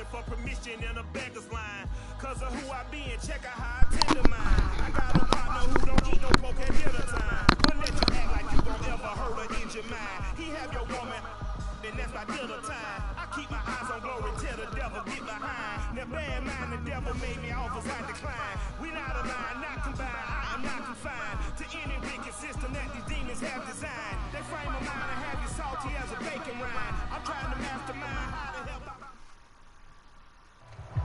looking for permission in a beggar's line. Cause of who I be and check out how I tend to mine. I got a partner who don't eat no pork at dinner time. But let you act like you gon' ever hurt or injure mine. He have your woman, and that's my dinner time. I keep my eyes on glory till the devil get behind. Now bad mind, the devil made me offers I decline. We not aligned, not combined, I am not confined to any wicked system that these demons have designed. They frame of mind and have you salty as a bacon rind. I'm trying to mastermind how to help out.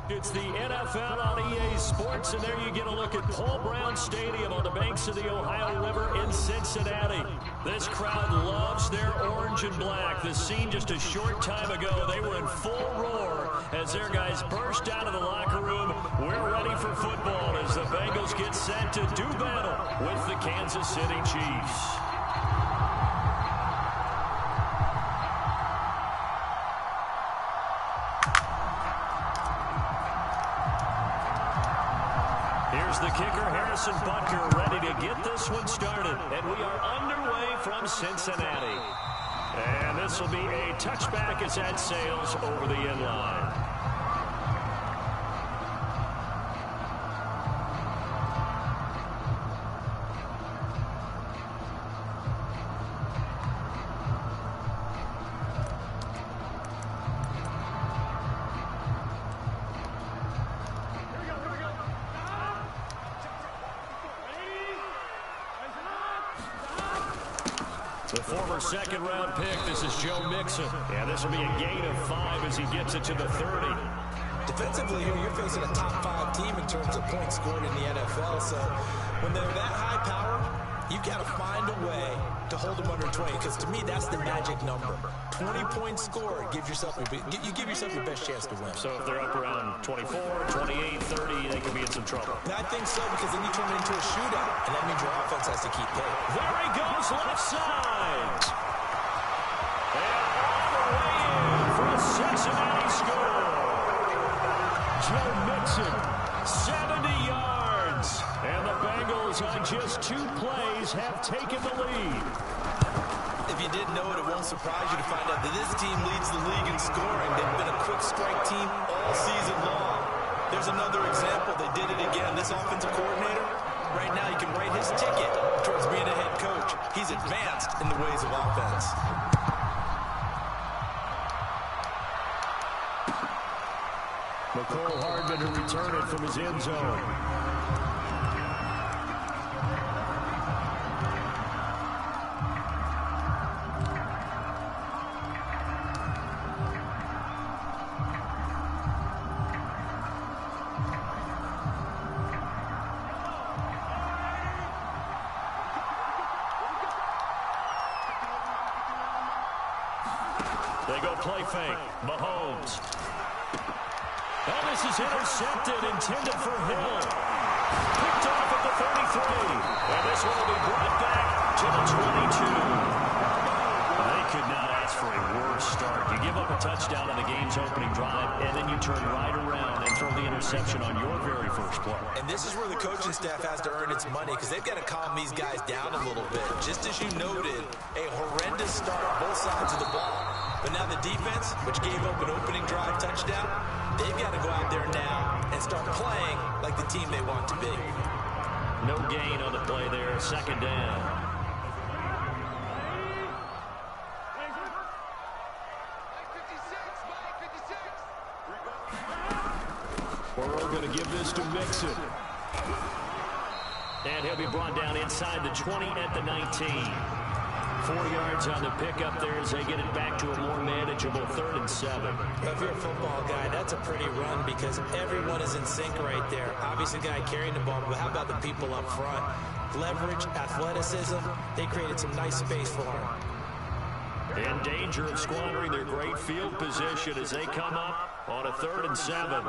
It's the NFL on EA Sports, and there you get a look at Paul Brown Stadium on the banks of the Ohio River in Cincinnati. This crowd loves their orange and black. The scene just a short time ago, they were in full roar as their guys burst out of the locker room. We're ready for football as the Bengals get set to do battle with the Kansas City Chiefs. Here's the kicker, Harrison Butker, ready to get this one started. And we are underway from Cincinnati. And this will be a touchback as that sails over the end line. The former second-round pick, this is Joe Mixon. Yeah, this will be a gain of 5 as he gets it to the 30. Defensively here, you're facing a top-5 team in terms of points scored in the NFL. So when they're that high power, you've got to find a way to hold them under 20. Because to me, that's the magic number. 20 points scored, you give yourself your best chance to win. So if they're up around 24, 28, 30, they could be in some trouble. I think so, because then you turn it into a shootout, and that means your offense has to keep pace. There he goes, left side. And all the way in for a Cincinnati score. Joe Mixon, 70 yards. And the Bengals on just 2 plays have taken the lead. If you didn't know it, it won't surprise you to find out that this team leads the league in scoring. They've been a quick strike team all season long. There's another example. They did it again. This offensive coordinator, right now you can write his ticket towards being a head coach. He's advanced in the ways of offense. McCole Hardman to return it from his end zone. They go play fake. Mahomes. Oh, this is intercepted, intended for Hill. Picked off at the 33. And this one will be brought back to the 22. They could not ask for a worse start. You give up a touchdown on the game's opening drive, and then you turn right around and throw the interception on your very first play. And this is where the coaching staff has to earn its money, because they've got to calm these guys down a little bit. Just as you noted, a horrendous start on both sides of the ball. But now the defense, which gave up an opening drive touchdown, they've got to go out there now and start playing like the team they want to be. No gain on the play there, second down. Burrow going to give this to Mixon. And he'll be brought down inside the 20 at the 19. 4 yards on the pickup there as they get it back to a more manageable 3rd and 7. If you're a football guy, that's a pretty run because everyone is in sync right there. Obviously, the guy carrying the ball, but how about the people up front? Leverage, athleticism, they created some nice space for him. In danger of squandering their great field position as they come up on a 3rd and 7.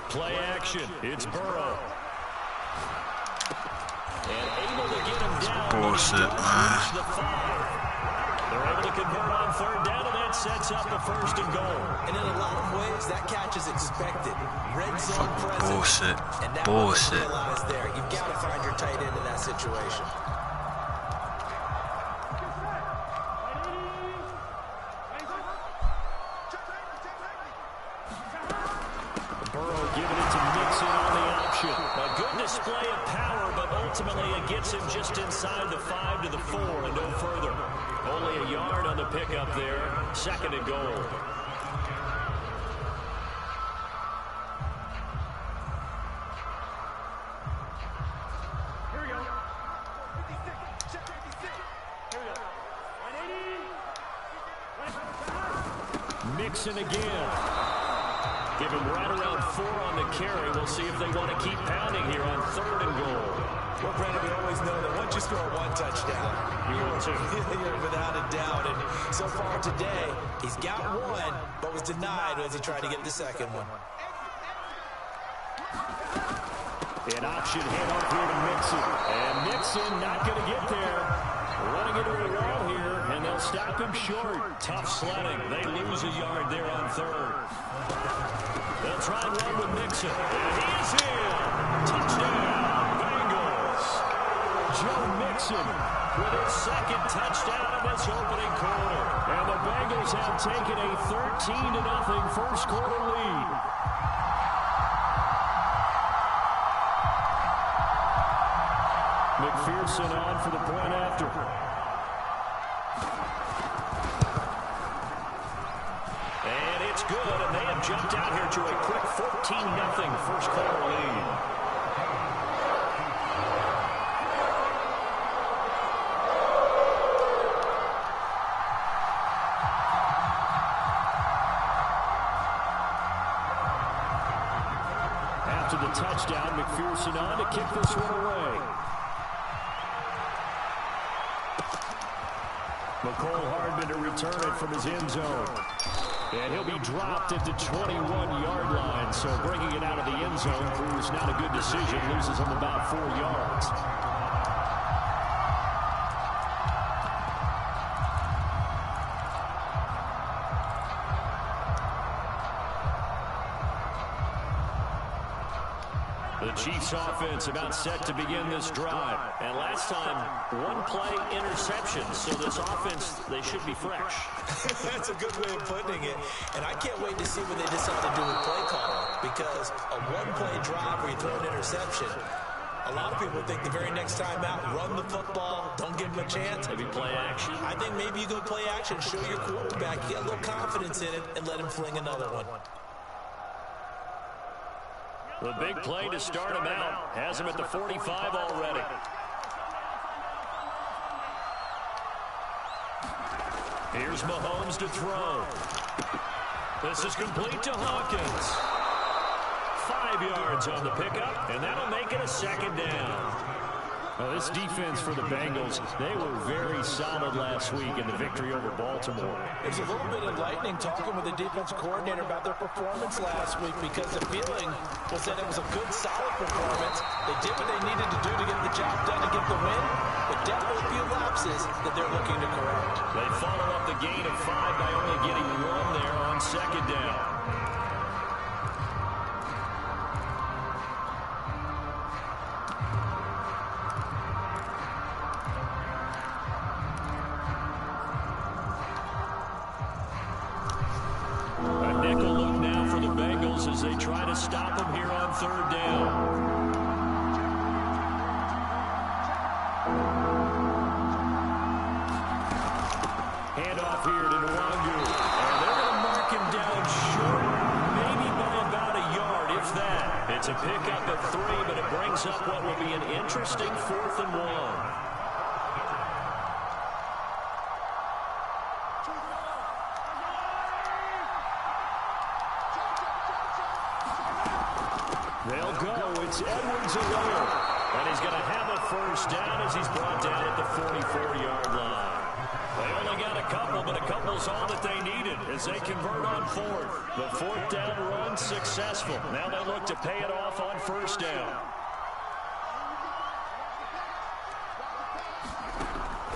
Play action, it's Burrow. And able to get him down. Bullshit, man. They're able to convert on 3rd down, and that sets up the 1st and goal. And in a lot of ways, that catch is expected. Red zone presence. Bullshit. And now Bullshit. realize there, you've got to find your tight end in that situation. display of power, but ultimately it gets him just inside the 5 to the 4 and no further. Only a yard on the pickup there. 2nd and goal. Mixon again. Give him right around 4 on the carry. We'll see if they want to keep pounding here on 3rd and goal. Well, Brandon, we always know that once you score 1 touchdown, you're without a doubt. And so far today, he's got 1, but was denied as he tried to get the 2nd one. An option handoff here to Mixon. And Mixon not going to get there. Running into a wall here, and they'll stop him short. Tough sledding. They lose a yard there on 3rd. They'll try and run with Mixon. And he is in. Touchdown, Bengals. Joe Mixon with his 2nd touchdown in this opening quarter. And the Bengals have taken a 13-0 first quarter lead. McPherson on for the point after. And it's good, and they have jumped out here to a quick 14-0 first quarter lead. After the touchdown, McPherson on to kick this one away. McCole Hardman to return it from his end zone. And he'll be dropped at the 21-yard line. So bringing it out of the end zone proves not a good decision. Loses him about 4 yards. The Chiefs offense about set to begin this drive. And last time, 1-play interception. So this offense, they should be fresh. That's a good way of putting it. And I can't wait to see what they decide to do with play calling. Because a 1-play drive where you throw an interception, a lot of people think the very next time out, run the football, don't give him a chance. Maybe play action. I think maybe you go play action, show your quarterback, get a little confidence in it, and let him fling another one. The big play to start him out. Has him at the 45 already. Here's Mahomes to throw. This is complete to Hawkins. 5 yards on the pickup, and that'll make it a 2nd down. Well, this defense for the Bengals, they were very solid last week in the victory over Baltimore. There's a little bit of lightning talking with the defense coordinator about their performance last week because the feeling was that it was a good, solid performance. They did what they needed to do to get the job done and get the win, but definitely a few lapses that they're looking to correct. They follow up the gain of 5 by only getting 1 there on 2nd down. As they try to stop him here on 3rd down. Handoff here to Nwangu. And they're going to mark him down short, maybe by about a yard, if that. It's a pickup at 3, but it brings up what will be an interesting 4th and 1. They'll go. It's Edwards-Helaire. And he's going to have a 1st down as he's brought down at the 44-yard line. They only got a couple, but a couple's all that they needed as they convert on 4th. The 4th down run successful. Now they look to pay it off on 1st down.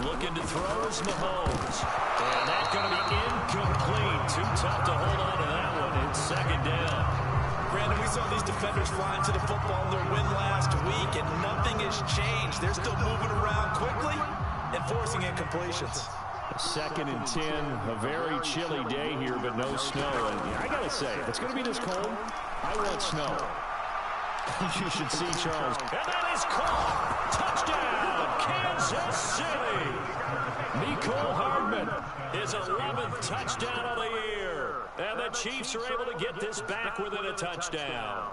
Looking to throw is Mahomes. And that's going to be incomplete. Too tough to hold on to that one. It's 2nd down. Brandon, we saw these defenders flying to the football in their win last week, and nothing has changed. They're still moving around quickly and forcing incompletions. 2nd and 10, a very chilly day here, but no snow. And I got to say, if it's going to be this cold, I want snow. You should see Charles. And that is caught. Touchdown, Kansas City. Mecole Hardman, his 11th touchdown of the year. And the Chiefs are able to get this back within a touchdown.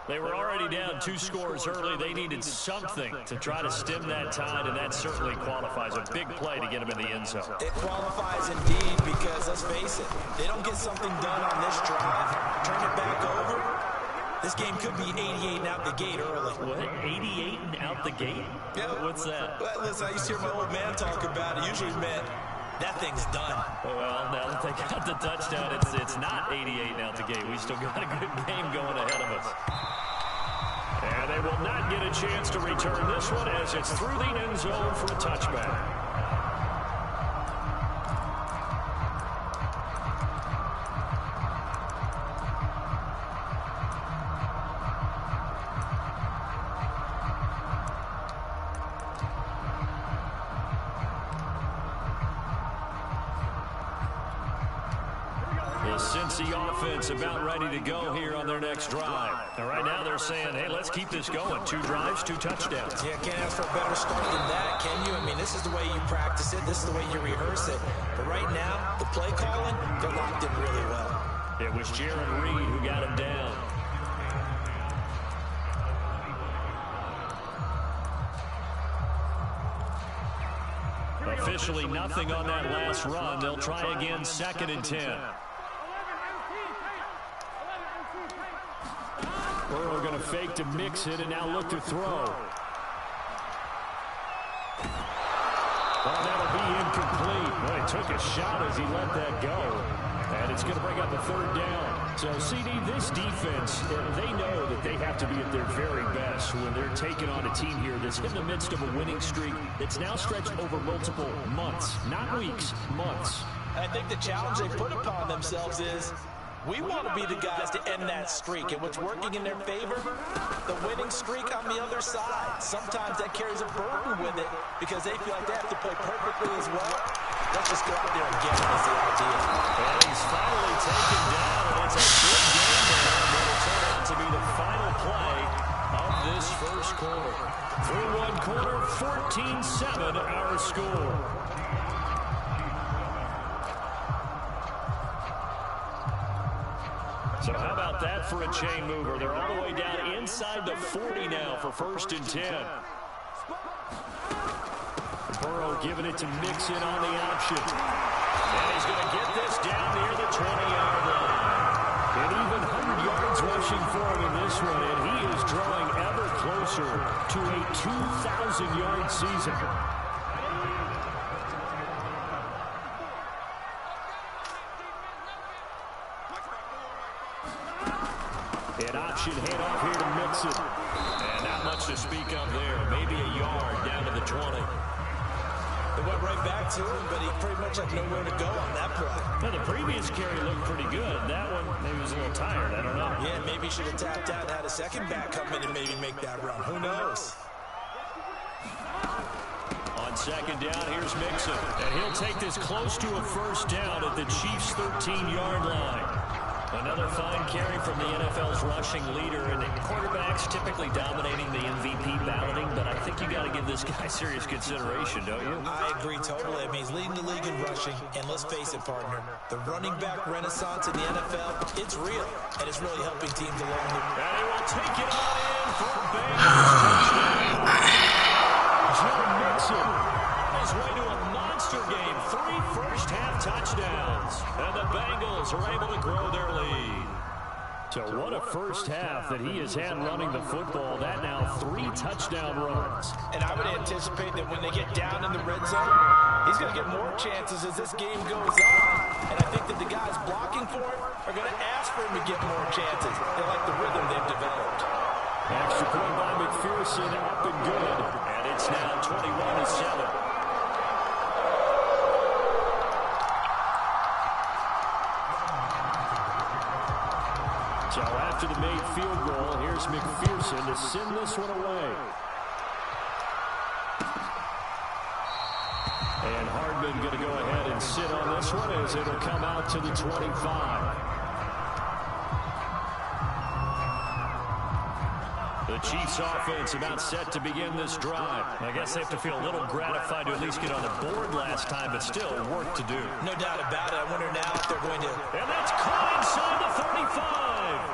They were already down 2 scores early. They needed something to try to stem that tide, and that certainly qualifies. A big play to get them in the end zone. It qualifies indeed because, let's face it, they don't get something done on this drive, turn it back over, this game could be 88 and out the gate early. What? 88 and out the gate? Yeah. What's that? Well, listen, I used to hear my old man talk about it. Usually meant that thing's done. Well, now that they got the touchdown, it's not 88 and out the gate. We still got a good game going ahead of us. And they will not get a chance to return this one as it's through the end zone for a touchback. Cincy offense about ready to go here on their next drive. And right now they're saying, hey, let's keep this going. 2 drives, 2 touchdowns. Yeah, can't ask for a better start than that, can you? I mean, this is the way you practice it. This is the way you rehearse it. But right now, the play calling, they're locked in really well. It was Jaron Reed who got him down. Officially nothing on that last run. They'll try again, 2nd and 10. Burrow going to fake to mix it and now look to throw. Well, that'll be incomplete. Well, he took a shot as he let that go. And it's going to bring up a 3rd down. So, CD, this defense, they know that they have to be at their very best when they're taking on a team here that's in the midst of a winning streak that's now stretched over multiple months, not weeks, months. I think the challenge they put upon themselves is we want to be the guys to end that streak. And what's working in their favor? The winning streak on the other side. Sometimes that carries a burden with it because they feel like they have to play perfectly as well. Let's just go out there and get it is the idea. And he's finally taken down, and it's a good game there. And it'll turn out to be the final play of this first quarter. Through 1 quarter, 14-7 our score. So how about that for a chain mover? They're all the way down inside the 40 now for 1st and 10. Burrow giving it to Mixon on the option. And he's going to get this down near the 20-yard line. And even 100 yards rushing for him in this one, and he is drawing ever closer to a 2,000-yard season. An option handoff here to Mixon. And not much to speak of there. Maybe a yard down to the 20. They went right back to him, but he pretty much had nowhere to go on that play. Now, the previous carry looked pretty good. That one, maybe was a little tired. I don't know. Yeah, maybe he should have tapped out and had a second back come in and maybe make that run. Who knows? On 2nd down, here's Mixon. And he'll take this close to a 1st down at the Chiefs' 13-yard line. Another fine carry from the NFL's rushing leader, and quarterbacks typically dominating the MVP balloting, but I think you got to give this guy serious consideration, don't you? I agree totally. I mean, he's leading the league in rushing, and let's face it, partner, the running back renaissance in the NFL, it's real, and it's really helping teams along the way. And he will take it all in for a Bengals touchdown. Joe Mixon on his way to a monster game, 3 first-half touchdowns, and the Bengals are able to grow their lead. So what a first half that he has had running the football. That now 3 touchdown runs. And I would anticipate that when they get down in the red zone, he's going to get more chances as this game goes on. And I think that the guys blocking for him are going to ask for him to get more chances. They like the rhythm they've developed. Extra point by McPherson, up and good. And it's now 21-7. So after the made field goal, here's McPherson to send this one away. And Hardman going to go ahead and sit on this one as it'll come out to the 25. The Chiefs offense about set to begin this drive. I guess they have to feel a little gratified to at least get on the board last time, but still work to do. No doubt about it. I wonder now if they're going to... And that's caught inside the 35.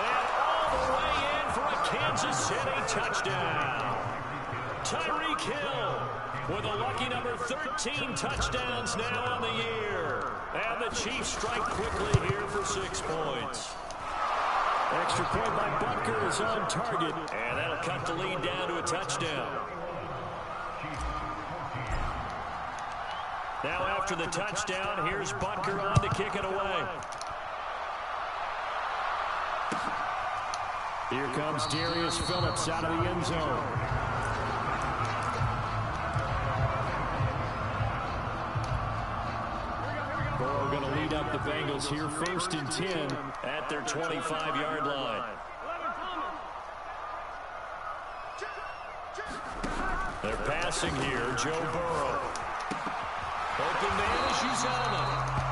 And all the way in for a Kansas City touchdown. Tyreek Hill with a lucky number 13 touchdowns now on the year. And the Chiefs strike quickly here for 6 points. Extra point by Butker is on target, and that'll cut the lead down to a touchdown. Now after the touchdown, here's Butker on to kick it away. Here comes Darius Phillips out of the end zone. Burrow going to lead up the Bengals here, 1st and 10 at their 25-yard line. They're passing here, Joe Burrow. Open man is Uzomah.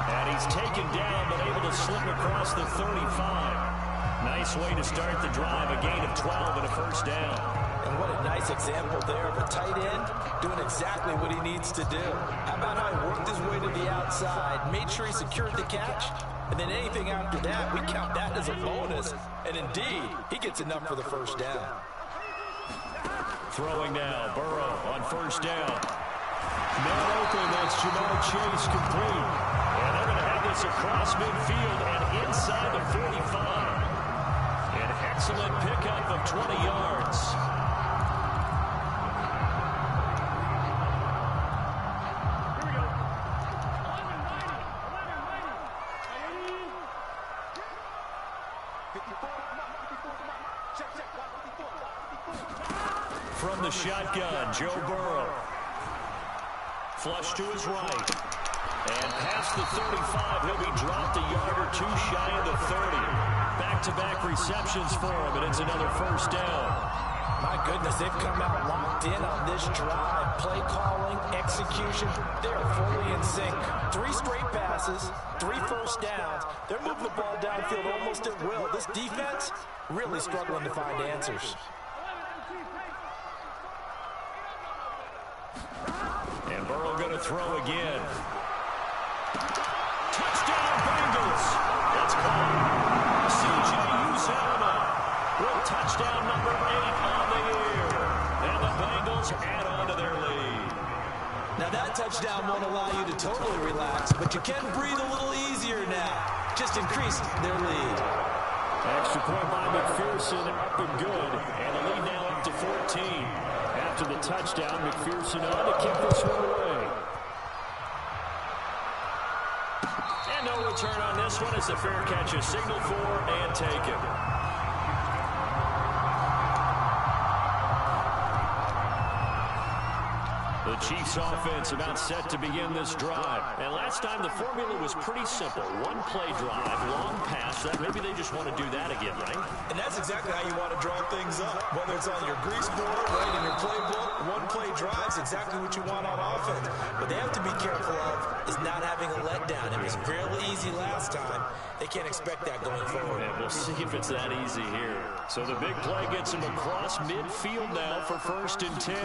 And he's taken down, but able to slip across the 35. Nice way to start the drive, a gain of 12 and a 1st down. And what a nice example there of a tight end doing exactly what he needs to do. How about how he worked his way to the outside, made sure he secured the catch, and then anything after that, we count that as a bonus. And indeed, he gets enough for the 1st down. Throwing now, Burrow on 1st down. Not open, that's Jamar Chase complete. And they're going to have this across midfield and inside the 45. An excellent pickup of 20 yards. From the shotgun, Joe Burrow. Flush to his right. And past the 35, he'll be dropped a yard or 2 shy of the 30. Back-to-back receptions for him, and it's another 1st down. My goodness, they've come out locked in on this drive. Play calling, execution, they're fully in sync. 3 straight passes, 3 1st downs. They're moving the ball downfield almost at will. This defense really struggling to find answers. And Burrow going to throw again. Touchdown, Bengals. That's called. C.J. Uzomah with touchdown number 8 on the year. And the Bengals add on to their lead. Now that touchdown won't allow you to totally relax, but you can breathe a little easier now. Just increased their lead. Extra point by McPherson, up and good. And the lead now up to 14. After the touchdown, McPherson on to kick this one away. And no return on this one as the fair catch is signaled for and taken. The Chiefs offense about set to begin this drive. And last time the formula was pretty simple. 1 play drive, long pass. That maybe they just want to do that again, right? And that's exactly how you want to draw things up. Whether it's on your grease board, right in your playbook, 1 play drive is exactly what you want on offense. What they have to be careful of is not having a letdown. It was fairly easy last time. They can't expect that going forward. And we'll see if it's that easy here. So the big play gets him across midfield now for 1st and 10.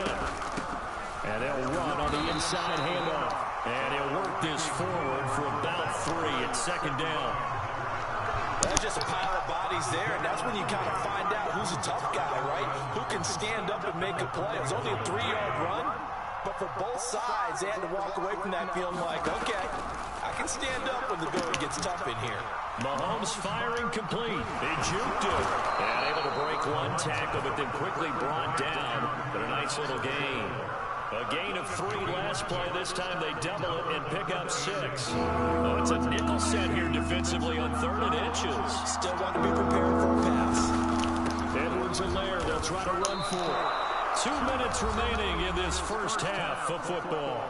And they'll run on the inside handoff. And he'll work this forward for about 3 at 2nd down. There's just a pile of bodies there, and that's when you kind of find out who's a tough guy, right? Who can stand up and make a play. It was only a 3-yard run, but for both sides, they had to walk away from that feeling like, okay, I can stand up when the going gets tough in here. Mahomes firing complete. They juked it. And able to break 1 tackle, but then quickly brought down. But a nice little gain. A gain of 3 last play. This time they double it and pick up 6. Oh, it's a nickel set here defensively on 3rd and inches. Still want to be prepared for a pass. Edwards and Laird, they'll try to run for it. 2 minutes remaining in this 1st half of football.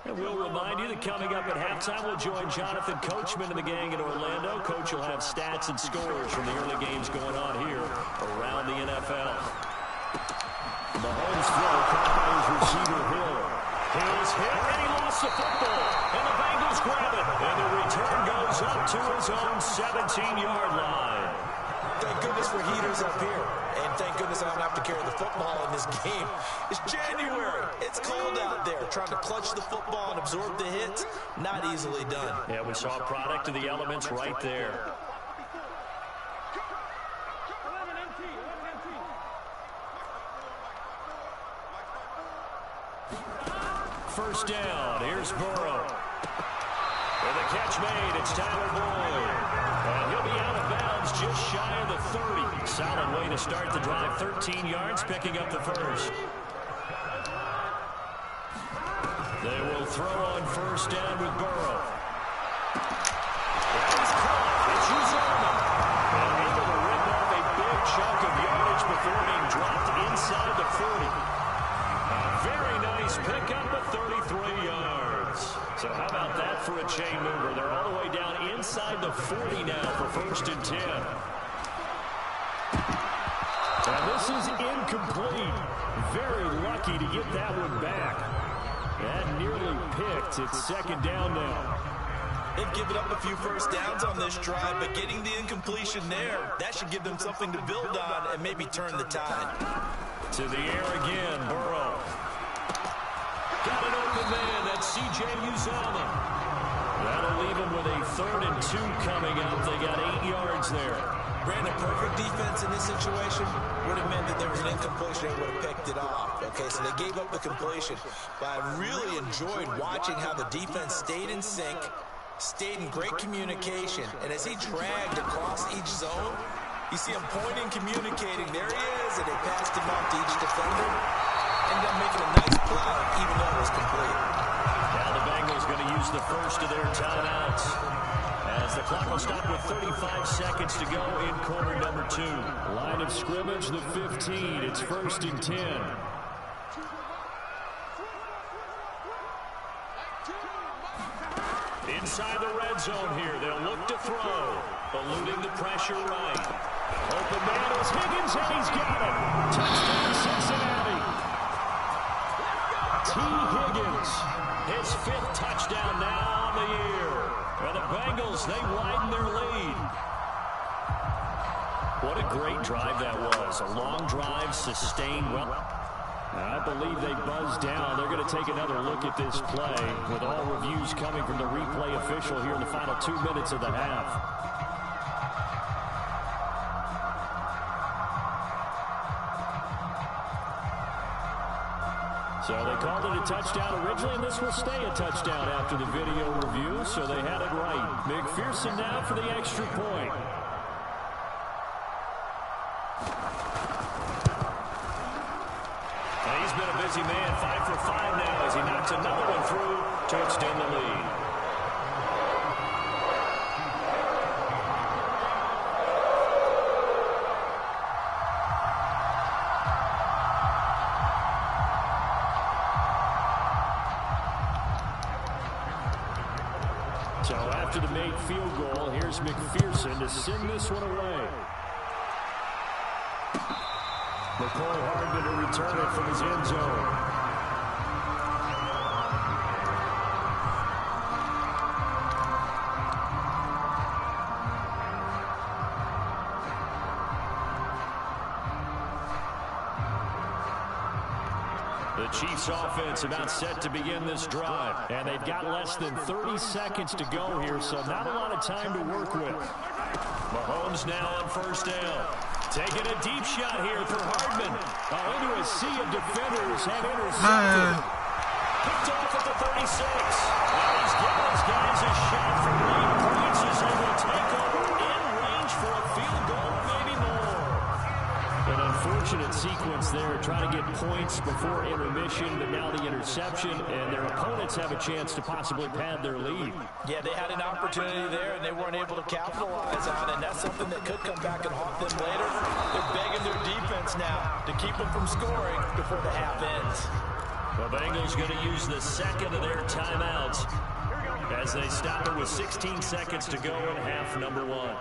And we'll remind you that coming up at halftime, we'll join Jonathan Coachman and the gang in Orlando. Coach will have stats and scores from the early games going on here around the NFL. Mahomes throw by his receiver Hill. Hill's hit, and he lost the football. And the Bengals grab it. And the return goes up to his own 17-yard line. Thank goodness for heaters up here. And thank goodness I don't have to carry the football in this game. It's January. It's cold out there. Trying to clutch the football and absorb the hits, not easily done. Yeah, we saw a product of the elements right there. First down. Here's Burrow. With a catch made, it's Tyler Boyd. And he'll be out of bounds just shy of the 30. Solid way to start the drive. 13 yards, picking up the first. They will throw on first down with Burrow. He's caught. It's Uzoma. And able to rip off a big chunk of yardage before being dropped inside the 40. A very nice pickup of 33 yards. So how about that for a chain mover? They're all the way down inside the 40 now for first and 10. And this is incomplete. Very lucky to get that one back. That nearly picked. It's second down now. They've given up a few first downs on this drive, but getting the incompletion there, that should give them something to build on and maybe turn the tide. To the air again, Burrow. Got an open man, that's C.J. Uzoma. That'll leave him with a 3rd and 2 coming up. They got 8 yards there. Brandon, perfect defense in this situation would have meant that there was an incompletion and would have picked it off. Okay, so they gave up the completion. But I really enjoyed watching how the defense stayed in sync, stayed in great communication, and as he dragged across each zone, you see him pointing, communicating. There he is, and they passed him off to each defender. Ended up making a nice play, even though it was complete. Now the Bengals going to use the first of their timeouts, as the clock will stop with 35 seconds to go in quarter number 2. Line of scrimmage, the 15. It's first and 10. Inside the red zone here, they'll look to throw. Eluding the pressure right. Open man is Higgins, and he's got it. Touchdown, Cincinnati. T. Higgins, his 5th touchdown now on the year. And the Bengals, they widen their lead. What a great drive that was. A long drive, sustained well. I believe they buzzed down. They're going to take another look at this play with all reviews coming from the replay official here in the final 2 minutes of the half. So they called it a touchdown originally, and this will stay a touchdown after the video review, so they had it right. McPherson now for the extra point. And he's been a busy man, 5 for 5 now as he knocks another one through to extend the lead. So after the made field goal, here's McPherson to send this one away. McCoy Hardman to return it from his end zone. The Chiefs offense about set to begin this drive. And they've got less than 30 seconds to go here, so not a lot of time to work with. Mahomes now on first down. Taking a deep shot here for Hardman. Into a sea of defenders and intercepted. Picked off at the 36. Now he's giving his guys a shot for late points as they will take over in range for a field goal, maybe more. An unfortunate sequence there, trying to get points before intermission, but now the interception, and their opponents have a chance to possibly pad their lead. Yeah, they had an opportunity there, and they weren't able to capitalize on it, and that's something that could come back and haunt them later. They're begging their defense now to keep them from scoring before the half ends. The Bengals going to use the second of their timeouts as they stop it with 16 seconds to go in half number one.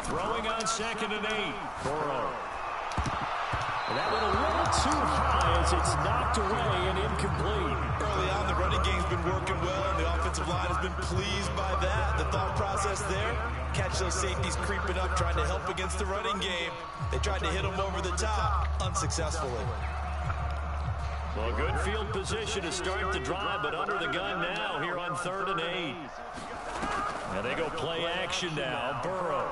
Throwing on 2nd and 8. Burrow. That one a little too high as it's knocked away and incomplete. Early on, the running game's been working well, and the offensive line has been pleased by that. The thought process there, catch those safeties creeping up, trying to help against the running game. They tried to hit them over the top, unsuccessfully. Well, good field position to start the drive, but under the gun now here on 3rd and 8. And they go play action now. Burrow.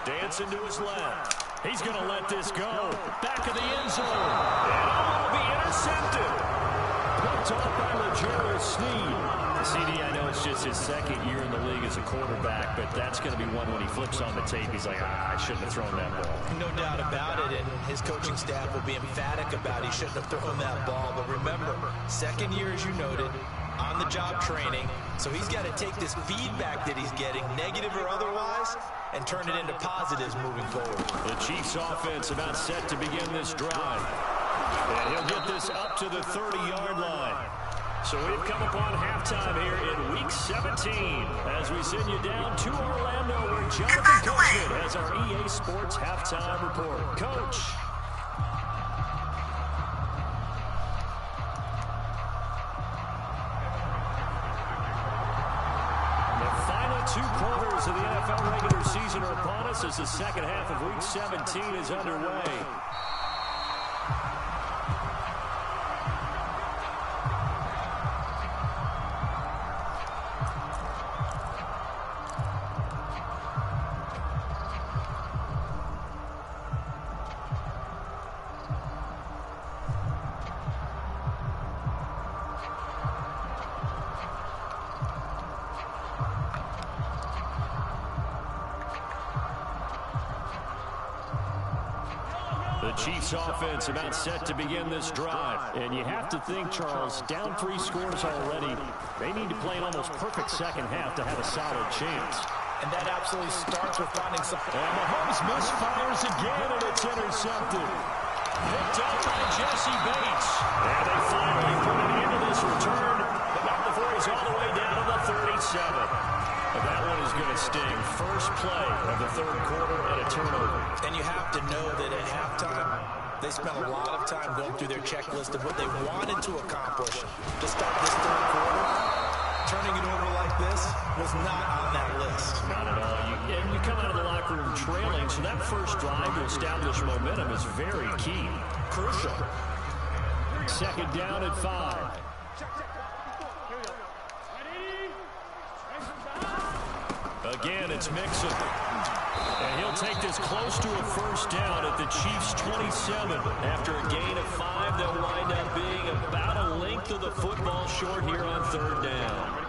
Dancing to his left. He's going to let this go. Back of the end zone. And will be intercepted. Picked off by Legero Sneed. The CD, I know it's just his 2nd year in the league as a quarterback, but that's going to be one when he flips on the tape. He's like, I shouldn't have thrown that ball. No doubt about it, and his coaching staff will be emphatic about he shouldn't have thrown that ball. But remember, 2nd year, as you noted, on-the-job training. So he's got to take this feedback that he's getting, negative or otherwise, and turn it into positives moving forward. The Chiefs offense about set to begin this drive. And he'll get this up to the 30-yard line. So we've come upon halftime here in Week 17 as we send you down to Orlando where Jonathan Coachman has our EA Sports Halftime Report. Coach. Two quarters of the NFL regular season are upon us as the second half of Week 17 is underway. Chiefs offense about set to begin this drive. And you have to think, Charles, down 3 scores already. They need to play an almost perfect second half to have a solid chance. And that absolutely starts with finding some... And Mahomes misfires again, and it's intercepted. Picked up by Jesse Bates. And they finally put it into this return, but not before he's all the way down to the 37. That one is going to sting. First play of the 3rd quarter and a turnover. And you have to know that at halftime, they spent a lot of time going through their checklist of what they wanted to accomplish to start this 3rd quarter. Turning it over like this was not on that list. Not at all. You come out of the locker room trailing, so that first drive to establish momentum is very key. Crucial. 2nd down at 5. Again, it's Mixon. And he'll take this close to a first down at the Chiefs' 27. After a gain of 5, they'll wind up being about a length of the football short here on 3rd down.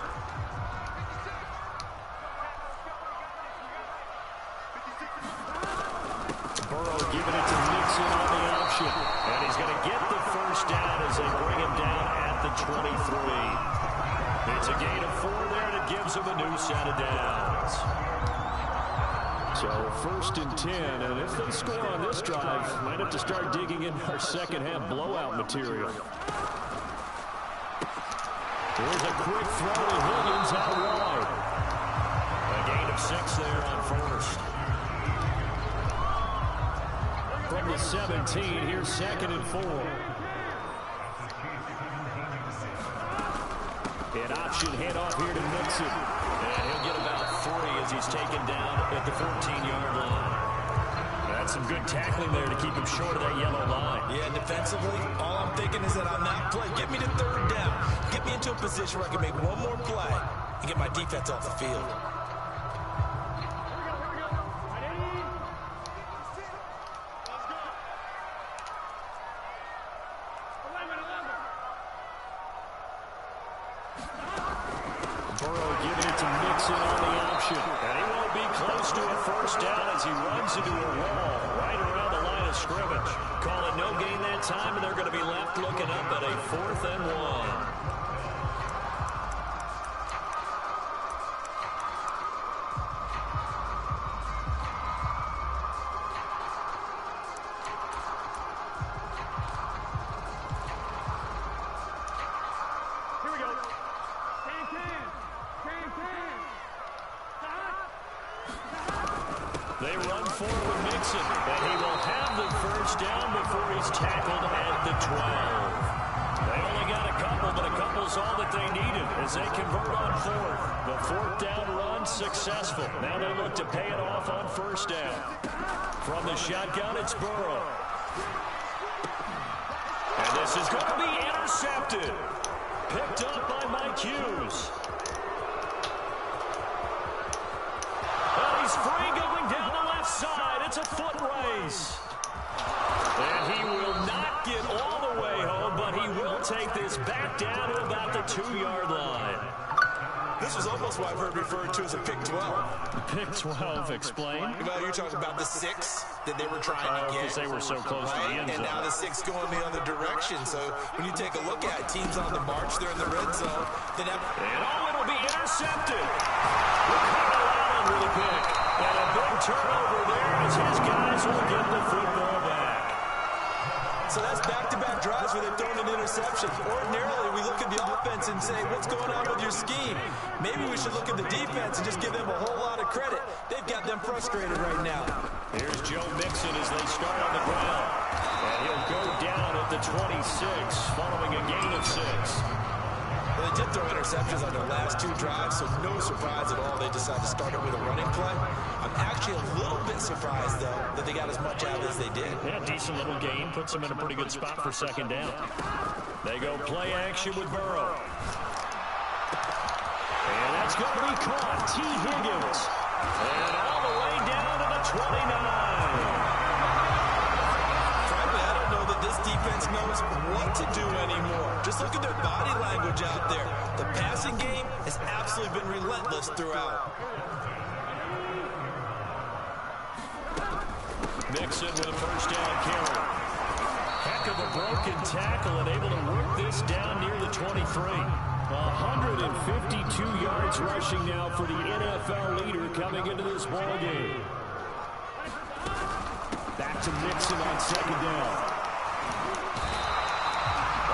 Burrow giving it to Mixon on the option. And he's going to get the first down as they bring him down at the 23. It's a gain of 4 there, and it gives him a new set of downs. So 1st and 10, and if they score on this drive, might have to start digging in our second half blowout material. There's a quick throw to Higgins out wide. A gain of 6 there on 1st. From the 17, here's 2nd and 4. An option handoff here to Mixon. And he'll get about 3 as he's taken down at the 14-yard line. That's some good tackling there to keep him short of that yellow line. Yeah, defensively, all I'm thinking is that on that play, get me to 3rd down. Get me into a position where I can make one more play and get my defense off the field. Burrow giving it to Mixon on the option. And he won't be close to a first down as he runs into a wall right around the line of scrimmage. Call it no gain that time, and they're going to be left looking up at a 4th and 1. They run forward with Mixon, and he will have the first down before he's tackled at the 12. They only got a couple, but a couple's all that they needed as they convert on fourth. The fourth down run successful. Now they look to pay it off on first down. From the shotgun, it's Burrow. And this is going to be intercepted. Picked up by Mike Hughes. And he's free going down the left side. It's a foot race. And he will not get all the way home, but he will take this back down to about the 2-yard line. This was almost what I've heard referred to as a pick 12. Pick 12, explain. Well, you're talking about the 6 that they were trying to get. Because they were so close to the end zone. And now the 6 going the other direction. So when you take a look at it, teams on the march, they're in the red zone. Then it'll be intercepted. Ricardo Allen with a pick. And a big turnover there as his guys will get the football back. So that's back-to-back drives where they've thrown an interception. Ordinarily, we look at the offense and say, what's going on with your scheme? Maybe we should look at the defense and just give them a whole lot of credit. They've got them frustrated right now. Here's Joe Mixon as they start on the ground. And he'll go down at the 26 following a gain of 6. Well, they did throw interceptions on their last 2 drives, so no surprise at all they decided to start it with a running play. I'm actually a little bit surprised, though, that they got as much out as they did. Yeah, decent little gain. Puts them in a pretty good spot for second down. They go play action with Burrow. And that's going to be caught. T. Higgins. And all the way down to the 29. Frankly, I don't know that this defense knows what to do anymore. Just look at their body language out there. The passing game has absolutely been relentless throughout. Mixon with a first down carry. Heck of a broken tackle and able to work this down near the 23. 152 yards rushing now for the NFL leader coming into this ball game. Back to Mixon on second down.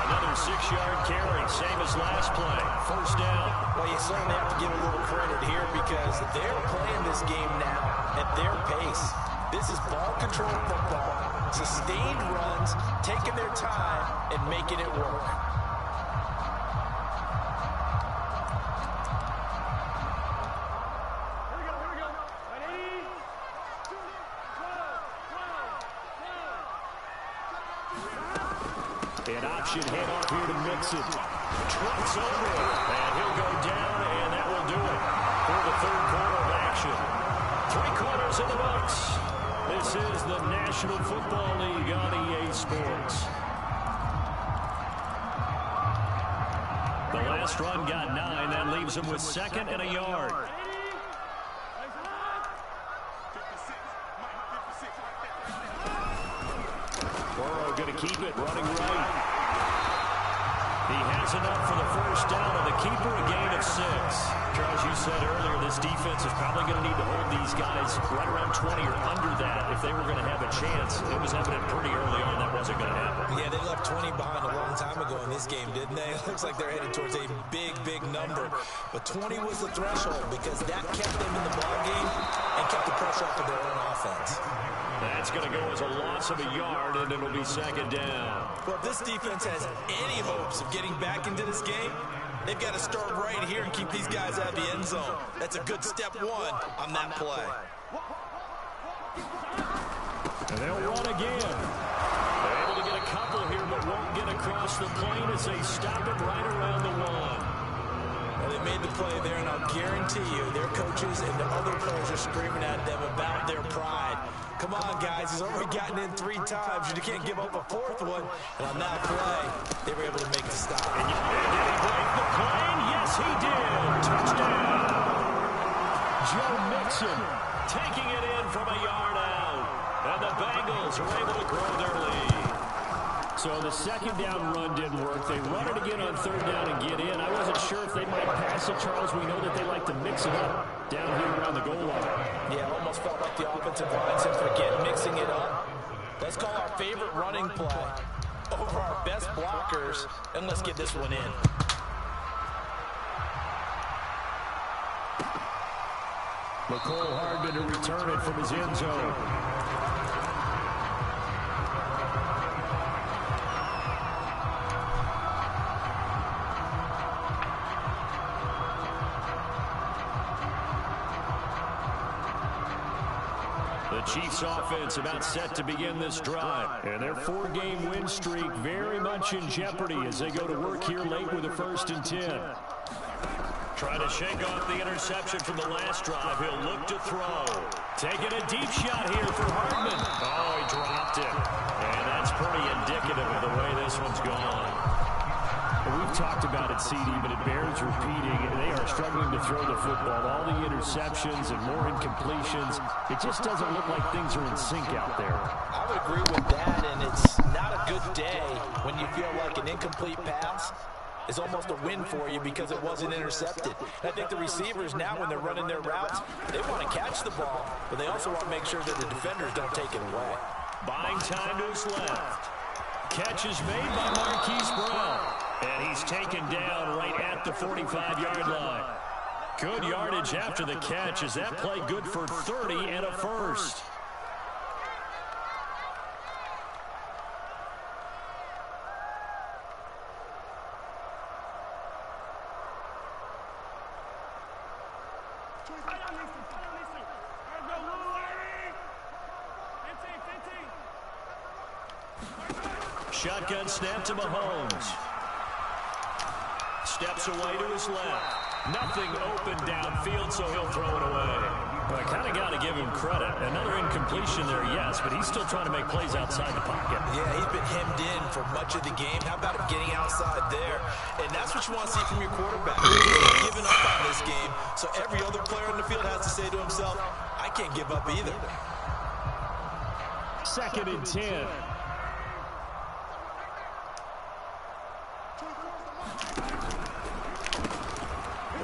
Another 6-yard carry, same as last play. First down. Well, you certainly have to give a little credit here because they're playing this game now at their pace. This is ball control football, sustained runs, taking their time and making it work. An option handoff here to Mixon. Trucks over it, and he'll go down, and that will do it for the third quarter of action. 3 quarters in the books. This is the National Football League on EA Sports. The last run got 9. That leaves him with second and a yard. Burrow going to keep it, running right. He has enough for the first down, and the keeper a gain of 6. Charles, you said earlier this defense is probably going to need to hold these guys right around 20 or under that if they were going to have a chance. It was evident pretty early on that wasn't going to happen. Yeah, they left 20 behind a long time ago in this game, didn't they? It looks like they're headed towards a big, big number. But 20 was the threshold because that kept them in the ball game and kept the pressure off of their own offense. That's going to go as a loss of a yard, and it'll be second down. Well, if this defense has any hopes of getting back into this game, they've got to start right here and keep these guys out of the end zone. That's a good step 1 on that play. And they'll run again. They're able to get a couple here, but won't get across the plane as they stop it right around the 1. Well, they made the play there, and I'll guarantee you their coaches and the other players are screaming at them about their pride. Come on, guys. He's already gotten in 3 times. You can't give up a 4th one. And on that play, they were able to make the stop. And did he break the plane? Yes, he did. Touchdown. Joe Mixon taking it in from a yard out. And the Bengals are able to grow their lead. So the second down run didn't work. They run it again on third down and get in. I wasn't sure if they might pass it, Charles. We know that they like to mix it up down here around the goal line. Yeah, it almost felt like the offensive line said, forget mixing it up. Let's call our favorite running play over our best blockers, and let's get this one in. McCole Hardman to return it from his end zone. The Chiefs offense about set to begin this drive. And their 4-game win streak very much in jeopardy as they go to work here late with a 1st and 10. Trying to shake off the interception from the last drive. He'll look to throw. Taking a deep shot here for Hardman. Oh, he dropped it. And that's pretty indicative of the way this one's gone. We've talked about it, CD, but it bears repeating. They are struggling to throw the football. All the interceptions and more incompletions. It just doesn't look like things are in sync out there. I would agree with that, and it's not a good day when you feel like an incomplete pass is almost a win for you because it wasn't intercepted. And I think the receivers now, when they're running their routes, they want to catch the ball, but they also want to make sure that the defenders don't take it away. Buying time to his left. Catch is made by Marquise Brown. And he's taken down right at the 45-yard line. Good yardage after the catch. Is that play good for 30 and a first? Shotgun snap to Mahomes. Steps away to his left. Nothing open downfield, so he'll throw it away. Well, I kind of got to give him credit. Another incompletion there, yes, but he's still trying to make plays outside the pocket. Yeah, he's been hemmed in for much of the game. How about him getting outside there? And that's what you want to see from your quarterback. He's giving up on this game, so every other player on the field has to say to himself, I can't give up either. 2nd and 10.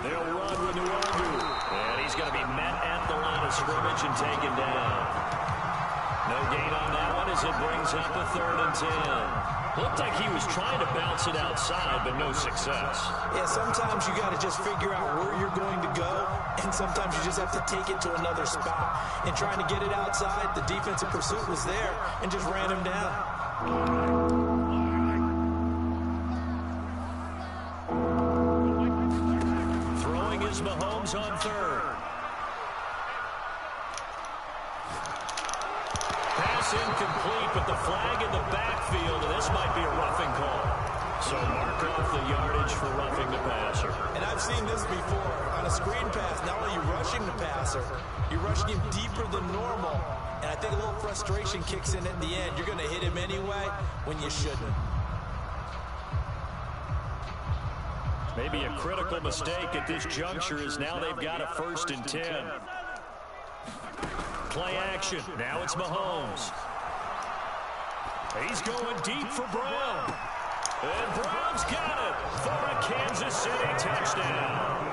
They'll run with Nwangu. And he's going to be met at the line of scrimmage and taken down. No gain on that one as it brings up a 3rd and 10. Looked like he was trying to bounce it outside, but no success. Yeah, sometimes you got to just figure out where you're going to go, and sometimes you just have to take it to another spot. And trying to get it outside, the defensive pursuit was there and just ran him down. Mahomes on 3rd. Pass incomplete, but the flag in the backfield, and this might be a roughing call. So mark off the yardage for roughing the passer. And I've seen this before. On a screen pass, not only are you rushing the passer, you're rushing him deeper than normal. And I think a little frustration kicks in at the end. You're going to hit him anyway when you shouldn't. Maybe a critical mistake at this juncture is now they've got a 1st and 10. Play action. Now it's Mahomes. He's going deep for Brown. And Brown's got it for a Kansas City touchdown.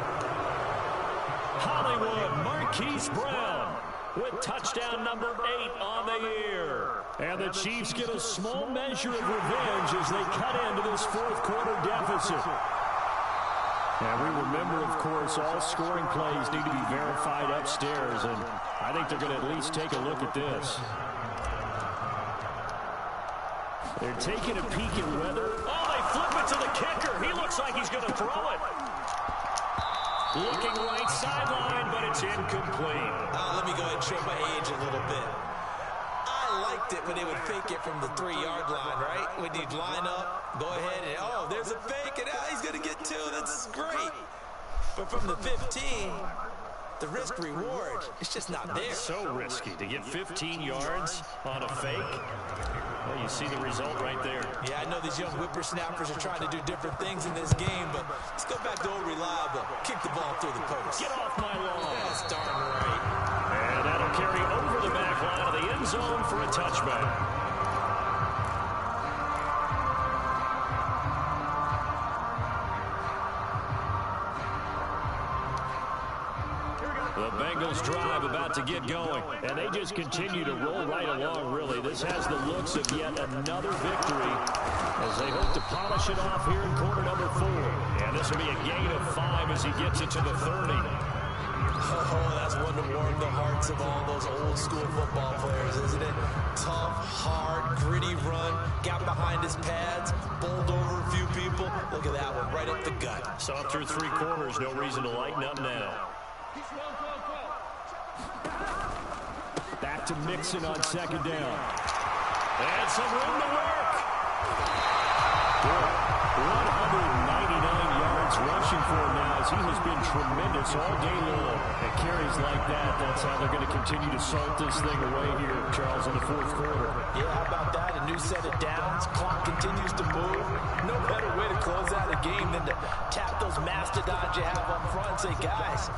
Hollywood Marquise Brown with touchdown number 8 on the year. And the Chiefs get a small measure of revenge as they cut into this 4th quarter deficit. And we remember, of course, all scoring plays need to be verified upstairs, and I think they're going to at least take a look at this. They're taking a peek at whether... Oh, they flip it to the kicker. He looks like he's going to throw it. Looking right sideline, but it's incomplete. Let me go ahead and show my age a little bit. I liked it when they would fake it from the 3-yard line, right? When you'd line up, go ahead and, oh, there's a fake, and he's going to get 2. That's great. But from the 15, the risk-reward, it's just not there. So risky to get 15 yards on a fake. Well, you see the result right there. Yeah, I know these young whippersnappers are trying to do different things in this game, but let's go back to old reliable. Kick the ball through the post. Get off my lawn. That's darn right. And that'll carry over the back line of the end zone for a touchback. The Bengals drive about to get going, and they just continue to roll right along, really. This has the looks of yet another victory as they hope to polish it off here in quarter number 4. And this will be a gain of 5 as he gets it to the 30. Oh, that's one to warn hallmarks of all those old school football players, isn't it? Tough, hard, gritty run, got behind his pads, bowled over a few people. Look at that one, right up the gut. Saw it through 3 quarters, no reason to lighten up now. Back to Mixon on 2nd down. And some room to work. 199 yards rushing for him now as he has been tremendous all day long. And carries like that, that's how they're going to continue to salt this thing away here, Charles, in the 4th quarter. Yeah, how about that? A new set of downs. Clock continues to move. No better way to close out a game than to tap those mastodons you have up front and say, guys,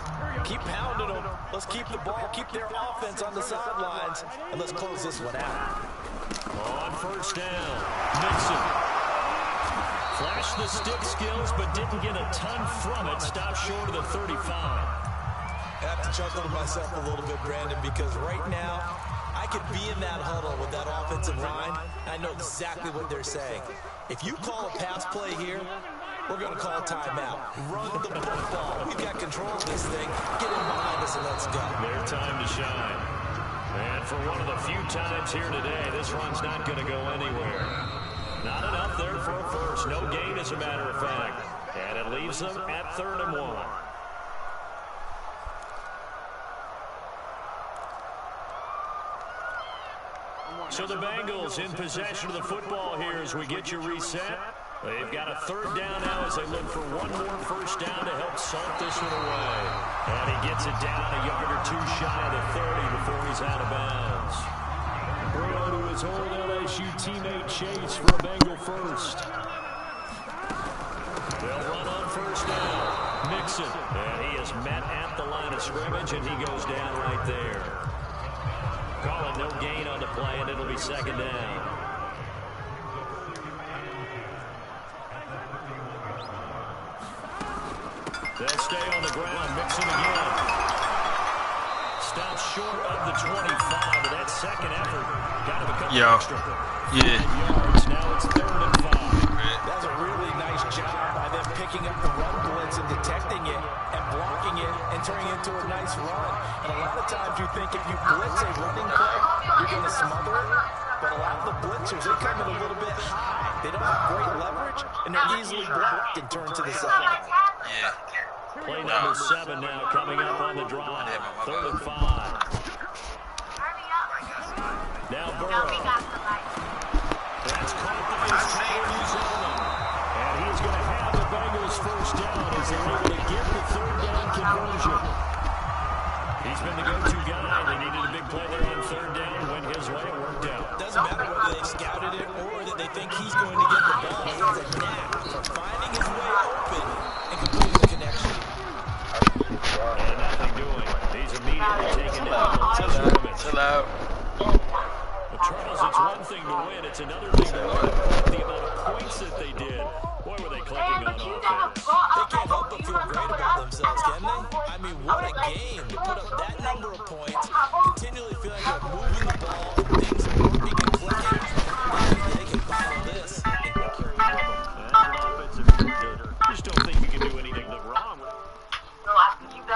keep pounding them. Let's keep the ball, keep their offense on the sidelines, and let's close this one out. On 1st down, Mixon. Flashed the stick skills, but didn't get a ton from it. Stopped short of the 35. I have to chuckle to myself a little bit, Brandon, because right now, I could be in that huddle with that offensive line. I know exactly what they're saying. If you call a pass play here, we're going to call a timeout. Run the football. We've got control of this thing. Get in behind us and let's go. Their time to shine. And for one of the few times here today, this run's not going to go anywhere. Not enough there for a first. No gain, as a matter of fact. And it leaves them at 3rd and 1. So the Bengals in possession of the football here as we get you reset. They've got a 3rd down now as they look for one more 1st down to help salt this one away. And he gets it down a yard or 2 shy of the 30 before he's out of bounds. Burrow to his old LSU teammate Chase for a Bengal first. They'll run on 1st down. Mixon. And he is met at the line of scrimmage, and he goes down right there. Call it no gain on the play, and it'll be 2nd down. They'll stay on the ground. Mixon again. Stops short of the 25. But that second effort got him a couple extra. Yards. Now it's 3rd and 5. That's a really nice job by them picking up the run blitz and detecting it and blocking it and turning it into a nice run. And a lot of times you think if you blitz a running play, you're going to smother it. But a lot of the blitzers, they come in a little bit high. They don't have great leverage, and they're easily blocked and turned to the side. Play number 7 now coming up on the drive. 3rd and 5. Now Burrow. That's caught by his tackle, New Zealand. And he's going to have the Bengals 1st down as they're able to get the 3rd down conversion. He's been the go-to guy. They needed a big play there on 3rd down. Went his way. It worked out. Doesn't matter whether they scouted it or that they think he's going to get the ball. He has a knack for finding his way open and completing the connection. And nothing doing. He's immediately taken down. Chill out. Well, Charles, it's one thing to win. It's another thing to win. The amount of points that they did. Boy, were they clicking on offense. They can't help but feel great about themselves, can they? I mean, what a game to put up that number of points, continually feeling like they're moving